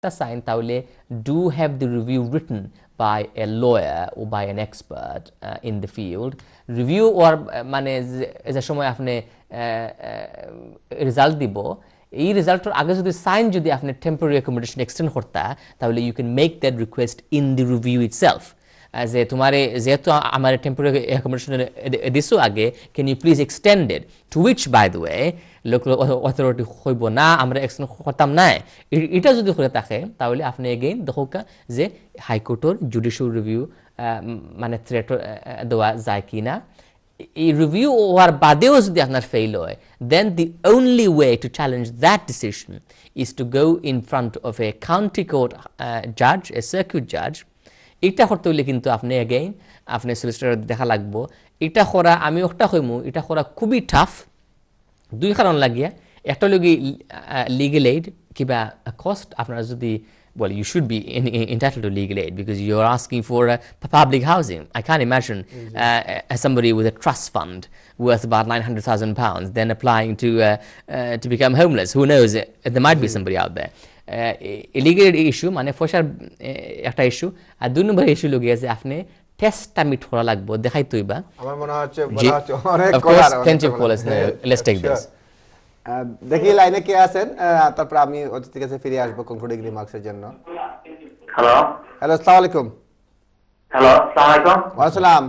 sign তাহলে do have the review written by a lawyer or by an expert in the field. Review or মানে যে সময় আপনি result দিব এই রেজাল্টের আগে যদি সাইন যদি আপনি টেম্পোরারি অ্যাকোমোডেশন এক্সটেন্ড করতা তাহলে you can make that request in the review itself যে তোমারে যেহেতু আমার টেম্পোরারি অ্যাকোমোডেশন দিছো আগে can you please extend it to which by the way local authority হইব না আমরা এক্সটেন্ড করতাম না এটা যদি করে থাকে তাহলে আপনি এগেইন দেখা যে হাইকোর্টের জুডিশিয়াল রিভিউ মানে থ্রেট দেওয়া যায় কি না এই রিভিউ হওয়ার বাদেও যদি আপনার ফেল হয় then the only way to challenge that decision is to go in front of a county court judge, a circuit judge. এটা করতে হলে কিন্তু আপনি এগেইন আপনি সলিসিটর দেখা লাগবো এটা করা আমি ওটা কইমু এটা করা খুবই টাফ দুই কারণ লাগিয়া একটা লগে লিগ্যাল এইড কিবা কস্ট আপনারা যদি well, you should be entitled to legal aid because you're asking for public housing. I can't imagine somebody with a trust fund worth about £900,000 then applying to become homeless. Who knows? There might be somebody out there. Illegal aid issue, মানে ফসার একটা issue আর দুই নম্বর issue লগে আছে আপনি টেস্টটা meet করা লাগবে দেখাইতে হইবা আমার মনে হচ্ছে বলা হচ্ছে অনেক কলার let's take this. দেখি লাইনে কে আছেন তারপর আমি অতিথির কাছে ফিরে আসবো কনক্লুডিং রিমার্কসের জন্য হ্যালো আসসালামু আলাইকুম হ্যালো আসসালামু আলাইকুম ওয়া আসসালাম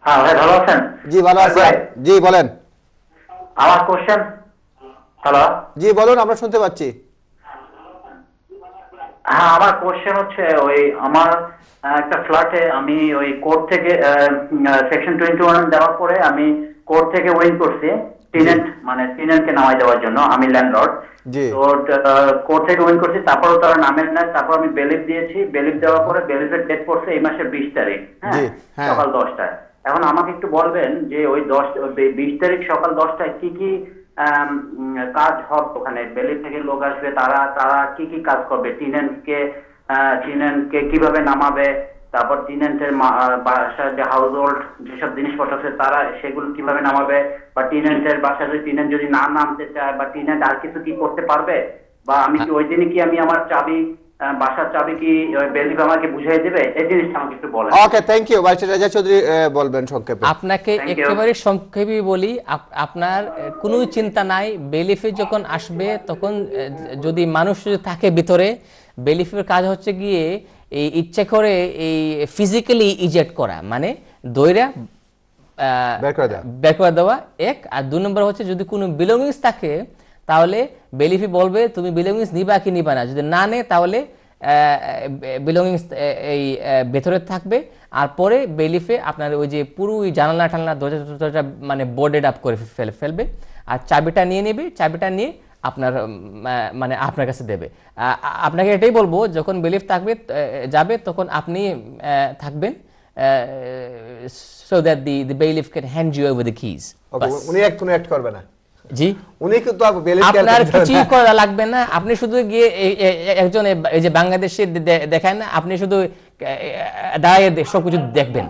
হ্যাঁ ভাই ভালো আছেন জি ভালো আছি জি বলেন আমার কোশ্চেন হ্যালো জি বলুন আমরা শুনতে পাচ্ছি হ্যাঁ আমার কোশ্চেন হচ্ছে ওই আমার একটা ফ্ল্যাটে আমি ওই কোর্ট থেকে সেকশন 21 দেওয়ার পরে আমি কোর্ট থেকে ওয়েট করছি টেনেন্ট মানে টেনেন্টকে নামাই দেওয়ার জন্য আমি ল্যান্ডলর্ড তো কোর্ট থেকে ওয়েট করছি তারপরও তারা নামেন না তারপর আমি বেলিফ দিয়েছি বেলিফ দেওয়ার পরে বেলিফের ডেট পড়ছে এই মাসের 20 তারিখ হ্যাঁ সকাল 10টায় এখন আমাকে একটু বলবেন যে ওই 20 তারিখ সকাল 10টায় কি কি কাজ হবে ওখানে বেলিফ থেকে লোক আসবে তারা কি কি কাজ করবে টেনেন্টকে কিভাবে নামাবে তারপর টেনেন্টের বাসার যে হাউস হোল্ড যেসব জিনিসপত্র আছে তারা সেগুলো কিভাবে নামাবে বা টেনেন্টের বাসা যদি টেনেন্ট যদি না নামতে চায় বা টেনেন্ট আর কিছু কি করতে পারবে বা আমি কি ওই দিনে কি আমি আমার চাবি বাসার চাবি কি বেলিফ আমাকে বুঝিয়ে দেবে এই জিনিসটা আমাকে একটু বলেন ওকে থ্যাংক ইউ ভাইস রাজা চৌধুরী বলবেন সংক্ষেপে আপনাকে একেবারে সংক্ষেপে বলি আপনার কোনো চিন্তা নাই বেলিফে যখন আসবে তখন যদি মানুষ থাকে ভিতরে বেলিফের কাজ হচ্ছে গিয়ে এই ইচ্ছা করে এই ফিজিক্যালি ইজেক্ট করা মানে দইরা বের করে দেওয়া এক আর দুই নম্বর হচ্ছে যদি কোনো বিলঙ্গিংস থাকে তাহলে বেলিফি বলবে তুমি বিলঙ্গিংস নিবা কি নিবা না যদি না নে তাহলে বিলঙ্গিংস এই ভেতরে থাকবে আর পরে বেলিফে আপনার ওই যে পুরো জানালা টানালা দরজা মানে বোর্ডেড আপ করে ফেলবে আর চাবিটা নিয়ে নেবে চাবিটা নিয়ে আপনার মানে আপনার কাছে দেবে আপনাকে এটাই বলবো যখন বিলিফ থাকবে যাবে তখন আপনি থাকবেন so that the bailiff can hand you over the keys উনি অ্যাক্ট করবে না জি উনি কিন্তু বেলিফ আপনার কিছু করা লাগবে না আপনি শুধু গিয়ে একজন এই যে বাংলাদেশে দেখায় না আপনি শুধু দাঁড়িয়ে সবকিছু দেখবেন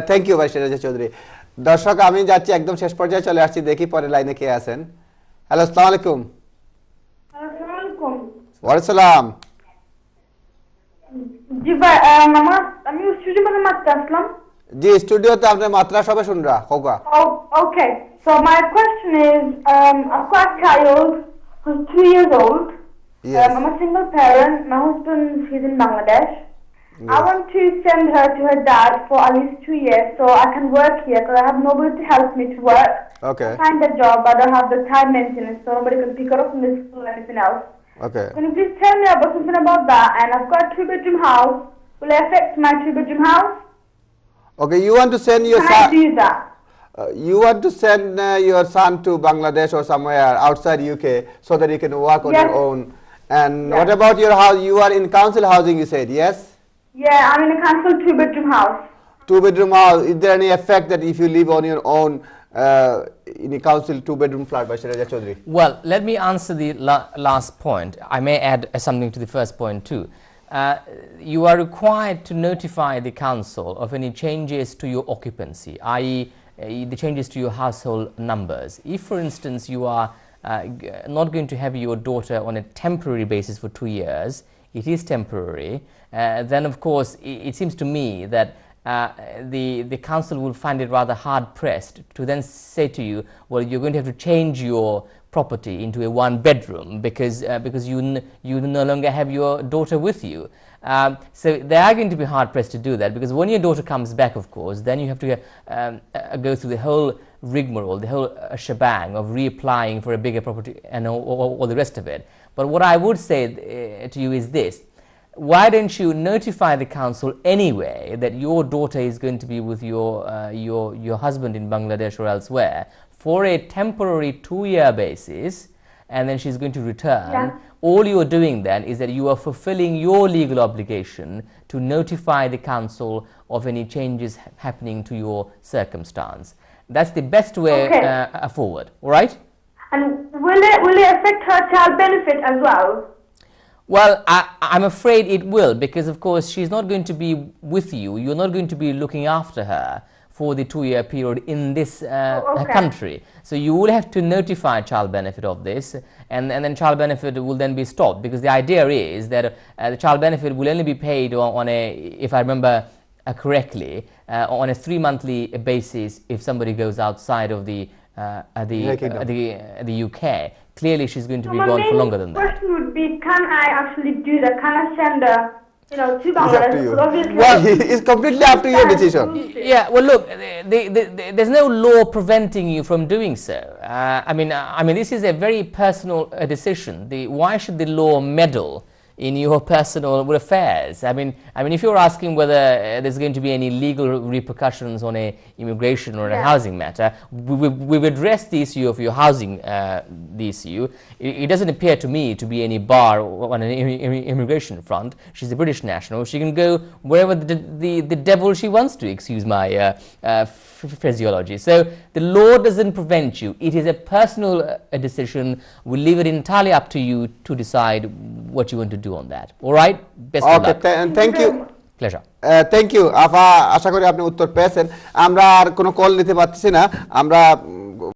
থ্যাংক ইউ ভাইস রাজা চৌধুরী দর্শক আমি যাচ্ছি একদম শেষ পর্যায়ে চলে আসছি দেখি পরে লাইনে কে আছেন হ্যালো আসসালামু আলাইকুম আসসালামু আলাইকুম ওয়া আলাইকুম জি ভাই আমি স্টুডিও में मात्र আসলাম জি স্টুডিওতে আপনার মাত্রা সবে শুন রা হোগা okay so my question is I've got a child who's 2 years old. Yes. I'm a single parent. My husband he's in Bangladesh. Yes. I want to send her to her dad for at least 2 years so I can work here because I have nobody to help me to work. Okay. I find a job, I don't have the time maintenance, so nobody can pick her up from the school or anything else. Okay. Can you please tell me about something about that? And I've got a 2-bedroom house. Will it affect my 2-bedroom house? Okay, you want to send your Can I do that? You want to send your son to Bangladesh or somewhere outside UK so that he can work on your own. And what about your house? You are in council housing, you said, yes? Yeah, I'm in a council 2-bedroom house. 2-bedroom house. Is there any effect that if you live on your own in a council 2-bedroom flat by Shiraja Chowdhury? Well, let me answer the last point. I may add something to the first point too. You are required to notify the council of any changes to your occupancy, i.e. the changes to your household numbers. If, for instance, you are not going to have your daughter on a temporary basis for 2 years, it is temporary, then of course it seems to me that the council will find it rather hard pressed to then say to you, well, you're going to have to change your property into a 1-bedroom because you no longer have your daughter with you. So they are going to be hard pressed to do that, because when your daughter comes back, of course, then you have to go through the whole rigmarole, the whole shebang of reapplying for a bigger property and all the rest of it. But what I would say to you is this: why don't you notify the council anyway that your daughter is going to be with your husband in Bangladesh or elsewhere for a temporary 2-year basis, and then she's going to return. Yeah. All you are doing then is that you are fulfilling your legal obligation to notify the council of any changes happening to your circumstance. That's the best way forward, all right? And will it affect her child benefit as well? Well, I'm afraid it will, because of course she's not going to be with you. You're not going to be looking after her for the 2-year period in this country. So you will have to notify child benefit of this, and then child benefit will then be stopped, because the idea is that the child benefit will only be paid on a, if I remember correctly, on a 3-monthly basis if somebody goes outside of the UK. Clearly she's going to be gone for longer than that. My question would be, can I actually do that? Can I send her, to Bangladesh? Well, it's completely up to your decision. Yeah, well, look, there's no law preventing you from doing so. I mean, this is a very personal decision. Why should the law meddle in your personal affairs? I mean, if you're asking whether there's going to be any legal repercussions on a immigration or a housing matter, we've addressed the issue of your housing, the issue. It doesn't appear to me to be any bar on an immigration front. She's a British national. She can go wherever the devil she wants to, excuse my phraseology. So the law doesn't prevent you. It is a personal decision. We'll leave it entirely up to you to decide what you want to do on that. All right? Best of luck. Thank you. Pleasure. Thank you. আশা করি আপনি উত্তর পেয়েছেন। আমরা আর কোনো call নিতে পারতেছি না। আমরা